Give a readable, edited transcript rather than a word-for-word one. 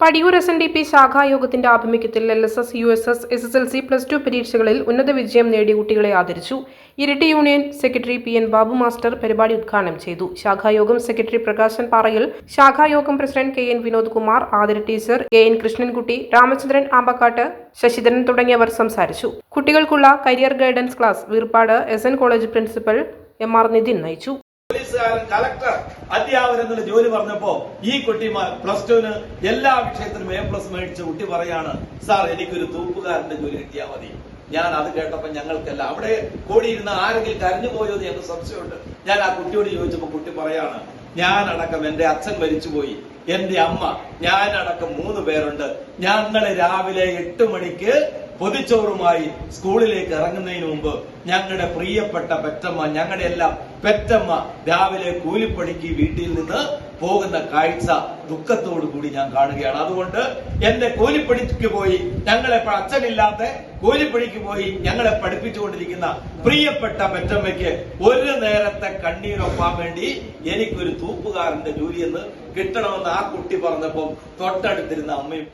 Padiyoor SNDP ശാഖായോഗത്തിന്റെ ആഭിമുഖ്യത്തിൽ LSS, USS, SSLC, +2 പരീക്ഷകളിൽ ഉന്നത വിജയം നേടിയ കുട്ടികളെ ആദരിച്ചു. Iritty union secretary PN Babu master പരിപാടി ഉദ്ഘാടനം ചെയ്തു. ശാഖായോഗം സെക്രട്ടറി പ്രകാശൻ പാറയിൽ, ശാഖായോഗം president KN Vinod Kumar, Athira teacher, KN Krishnankutty, Ramachandran Ambakkat, Sasidharan തുടങ്ങിയവർ സംസാരിച്ചു. കുട്ടികൾക്കുള്ള career guidance class Veerpad SN college principal MR Nithin നയിച്ചു. പോലീസുകാരൻ, കളക്ടർ, അധ്യാപകൻ എന്നുള്ള ജോലി പറഞ്ഞപ്പോ ഈ കുട്ടി +2 എല്ലാ വിഷയത്തിലും A+ മേടിച്ച കുട്ടി പറയാണ്, സാർ എനിക്കൊരു തൂപ്പുകാരന്റെ ജോലി കിട്ടിയാൽ മതി. ഞാൻ അത് കേട്ടപ്പോ ഞങ്ങൾക്കല്ല അവിടെ കൂടിയിരുന്ന ആരെങ്കിലും കരഞ്ഞു പോയോ എന്ന് ഞങ്ങൾക്ക് സംശയമുണ്ട്. ഞാൻ ആ കുട്ടിയോട് ചോദിച്ചപ്പോ കുട്ടി പറയാണ്, ഞാനടക്കം എന്റെ അച്ഛൻ മരിച്ചുപോയി, എന്റെ അമ്മ, ഞാനടക്കം 3 പേരുണ്ട്. ഞങ്ങള് രാവിലെ 8 മണിക്ക് പൊതിച്ചോറുമായി സ്കൂളിലേക്ക് ഇറങ്ങുന്നതിന് മുമ്പ് ഞങ്ങളുടെ പ്രിയപ്പെട്ട പെറ്റമ്മ, ഞങ്ങളുടെ എല്ലാം പെറ്റമ്മ രാവിലെ കൂലിപ്പണിക്ക് വീട്ടിൽ നിന്ന് പോകുന്ന കാഴ്ച ദുഃഖത്തോടു കൂടി ഞാൻ കാണുകയാണ്. അതുകൊണ്ട് എന്റെ കൂലിപ്പണിക്ക് പോയി, ഞങ്ങളെ അച്ഛനില്ലാത്ത കൂലിപ്പണിക്ക് പോയി ഞങ്ങളെ പഠിപ്പിച്ചുകൊണ്ടിരിക്കുന്ന പ്രിയപ്പെട്ട പെറ്റമ്മയ്ക്ക് ഒരു നേരത്തെ കണ്ണീരൊപ്പാൻ വേണ്ടി എനിക്കൊരു തൂപ്പുകാരന്റെ ജോലിയെന്ന് കിട്ടണമെന്ന് ആ കുട്ടി പറഞ്ഞപ്പോൾ തൊട്ടടുത്തിരുന്ന അമ്മയും